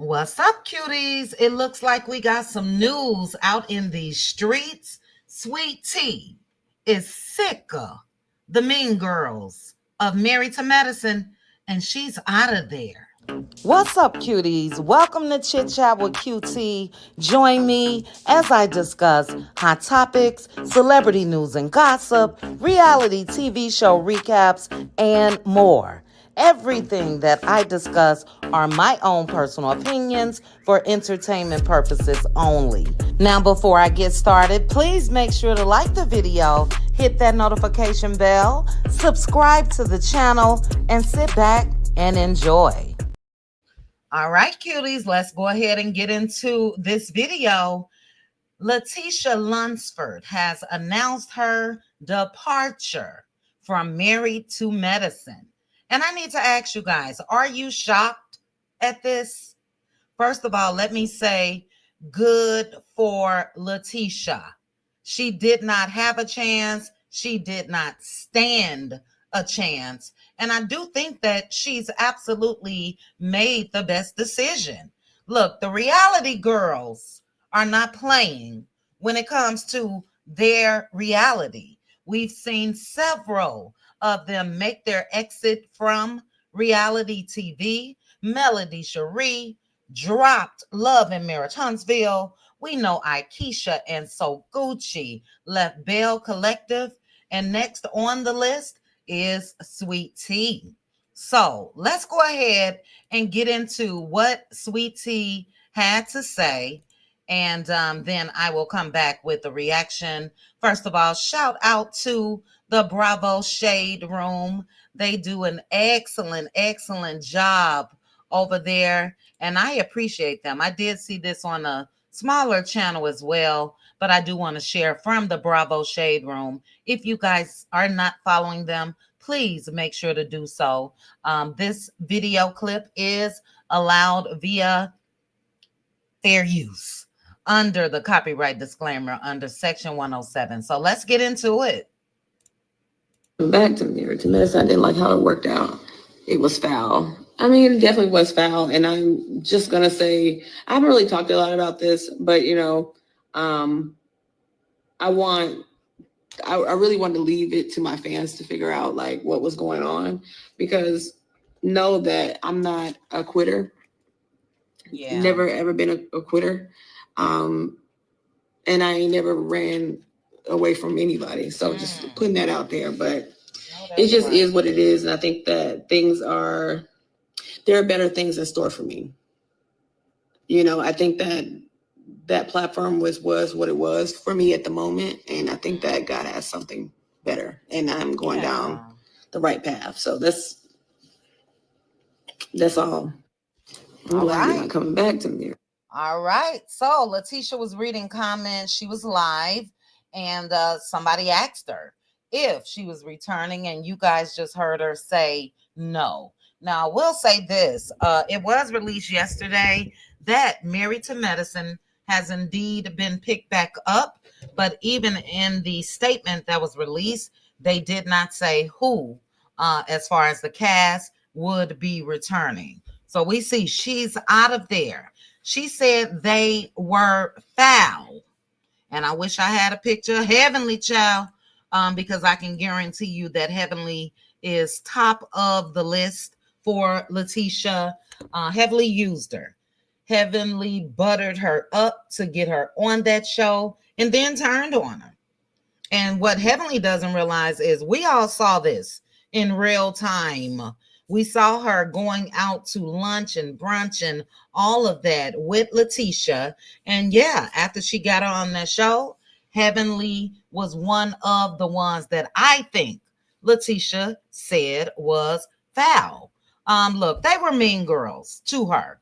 What's up, cuties? It looks like we got some news out in these streets. Sweet Tea is sick of the mean girls of Married to Medicine, and she's out of there. What's up, cuties? Welcome to Chit Chat with QT. Join me as I discuss hot topics, celebrity news and gossip, reality TV show recaps, and more. Everything that I discuss are my own personal opinions for entertainment purposes only. Now, before I get started, please make sure to like the video, hit that notification bell, subscribe to the channel, and sit back and enjoy. All right, cuties, let's go ahead and get into this video. Letitia Lunsford has announced her departure from Married to Medicine. And I need to ask you guys, are you shocked at this? First of all, let me say good for Letitia. She did not have a chance. She did not stand a chance. And I do think that she's absolutely made the best decision. Look, the reality girls are not playing when it comes to their reality. We've seen several of them make their exit from reality TV. Melody Cherie dropped Love and Marriage Huntsville. We know Aikisha and So Gucci left Bell Collective. And next on the list is Sweet Tea. So let's go ahead and get into what Sweet Tea had to say. And then I will come back with the reaction. First of all, shout out to the Bravo Shade Room. They do an excellent job over there, and I appreciate them. I did see this on a smaller channel as well, but I do want to share from the Bravo Shade Room. If you guys are not following them, please make sure to do so. This video clip is allowed via fair use under the copyright disclaimer under section 107. So let's get into it. Back to Married to Medicine, I didn't like how it worked out. It was foul. I mean, it definitely was foul. And I'm just going to say, I haven't really talked a lot about this, but, I really wanted to leave it to my fans to figure out like what was going on, because know that I'm not a quitter. Yeah. Never ever been a quitter. And I ain't never ran away from anybody. So just putting that out there, but it just is what it is. And I think that there are better things in store for me. I think that platform was what it was for me at the moment. And I think that God has something better, and I'm going down the right path. So that's all. I'm glad you're not coming back to me. All right. So Letitia was reading comments. She was live, and somebody asked her if she was returning, and you guys just heard her say no. Now, I will say this. It was released yesterday that Married to Medicine has indeed been picked back up, but even in the statement that was released, they did not say who, as far as the cast, would be returning. So we see she's out of there. She said they were foul. And I wish I had a picture of Heavenly Child, because I can guarantee you that Heavenly is top of the list for Letitia. Heavenly used her. Heavenly buttered her up to get her on that show and then turned on her. And what Heavenly doesn't realize is we all saw this in real time. We saw her going out to lunch and brunch and all of that with Letitia. And yeah, after she got on that show, Heavenly was one of the ones that I think Letitia said was foul. Look, they were mean girls to her.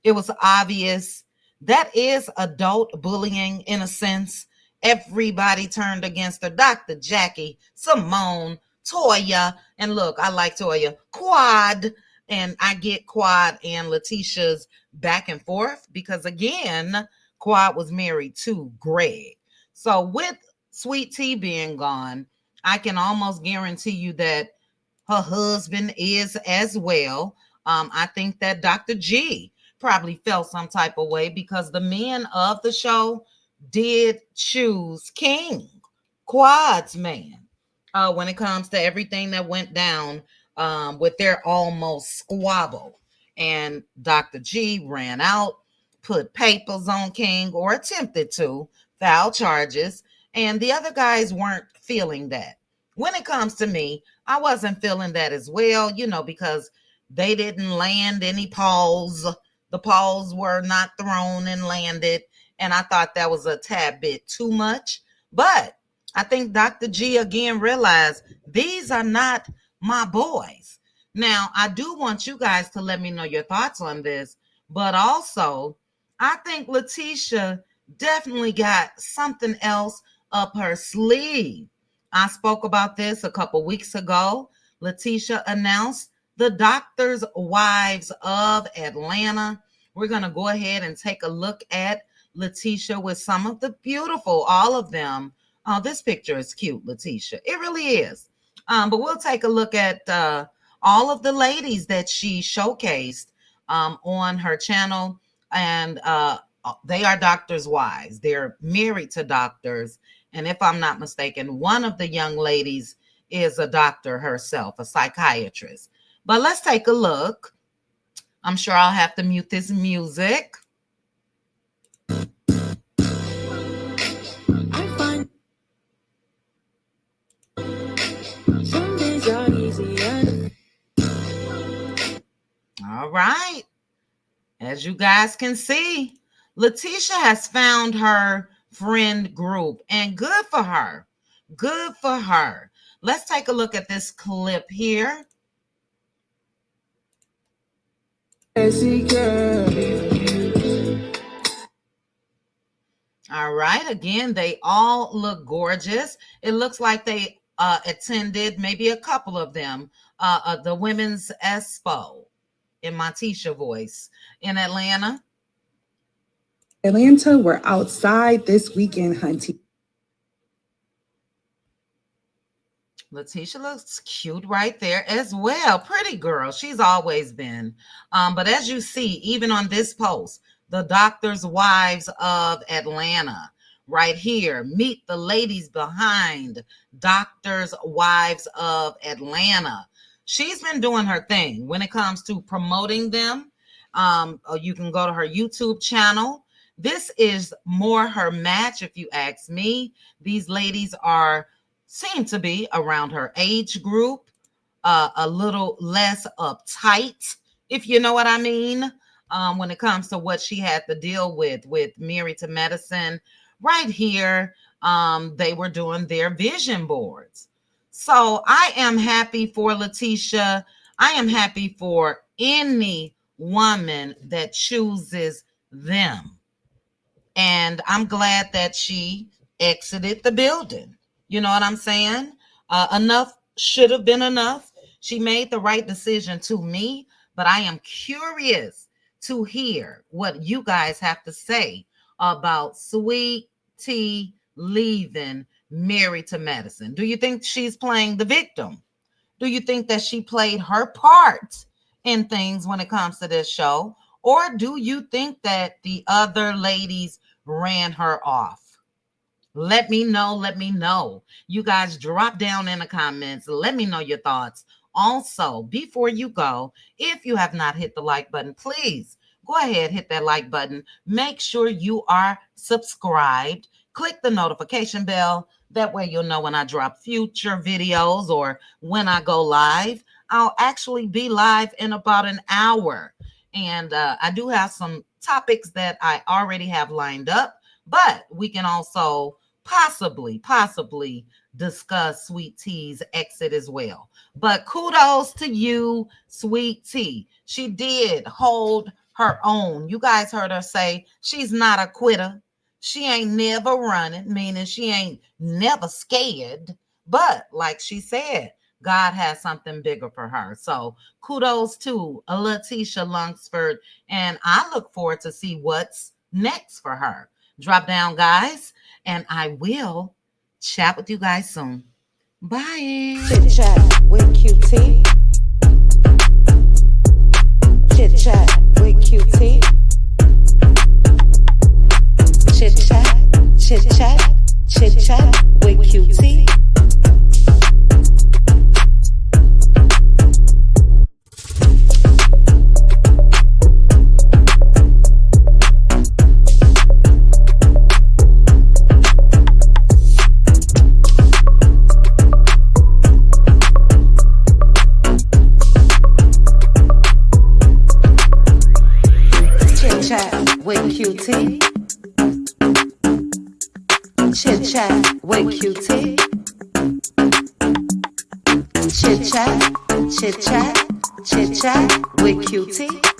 It was obvious. That is adult bullying in a sense. Everybody turned against her. Dr. Jackie, Simone, Toya, and look, I like Toya, Quad, and I get Quad and Letitia's back and forth because again, Quad was married to Greg. So with Sweet Tea being gone, I can almost guarantee you that her husband is as well. I think that Dr. G probably felt some type of way because the men of the show did choose King, Quad's man, when it comes to everything that went down with their almost squabble. And Dr. G ran out, put papers on King, or attempted to, foul charges, and the other guys weren't feeling that. When it comes to me, I wasn't feeling that as well, because they didn't land any paws. The paws were not thrown and landed, and I thought that was a tad bit too much. But I think Dr. G again realized these are not my boys. Now, I do want you guys to let me know your thoughts on this, but also, I think Letitia definitely got something else up her sleeve. I spoke about this a couple weeks ago. Letitia announced the Doctors' Wives of Atlanta. We're going to go ahead and take a look at Letitia with some of the beautiful, all of them. Oh, this picture is cute, Letitia. It really is. But we'll take a look at all of the ladies that she showcased on her channel. And they are doctors' wives. They're married to doctors. And if I'm not mistaken, one of the young ladies is a doctor herself, a psychiatrist. But let's take a look. I'm sure I'll have to mute this music. All right. As you guys can see, Letitia has found her friend group, and good for her. Good for her. Let's take a look at this clip here. All right. Again, they all look gorgeous. It looks like they attended, maybe a couple of them, the Women's Expo, in my Tisha voice, in Atlanta. Atlanta, we're outside this weekend hunting. Letitia looks cute right there as well. Pretty girl. She's always been. But as you see, even on this post, the Doctors' Wives of Atlanta, right here. Meet the ladies behind Doctors' Wives of Atlanta. She's been doing her thing when it comes to promoting them. You can go to her YouTube channel. This is more her match, if you ask me. These ladies seem to be around her age group, a little less uptight, if you know what I mean, when it comes to what she had to deal with Married to Medicine. Right here, they were doing their vision boards. So I am happy for Letitia. I am happy for any woman that chooses them. And I'm glad that she exited the building. You know what I'm saying? Enough should have been enough. She made the right decision to me, but I am curious to hear what you guys have to say about Sweet Tea leaving Married to Medicine. Do you think she's playing the victim? Do you think that she played her part in things when it comes to this show? Or do you think that the other ladies ran her off? Let me know. Let me know. You guys drop down in the comments. Let me know your thoughts. Also, before you go, if you have not hit the like button, please go ahead, hit that like button. Make sure you are subscribed. Click the notification bell. That way you'll know when I drop future videos or when I go live. I'll actually be live in about an hour. And I do have some topics that I already have lined up, but we can also possibly discuss Sweet Tea's exit as well. But kudos to you, Sweet Tea. She did hold her own. You guys heard her say she's not a quitter. She ain't never running, meaning she ain't never scared. But like she said, God has something bigger for her. So kudos to Letitia Lunsford. And I look forward to see what's next for her. Drop down, guys, and I will chat with you guys soon. Bye. Chit chat with QT. Chit chat with QT. Chit chat with QT. Chit chat with QT. Chit chat with QT.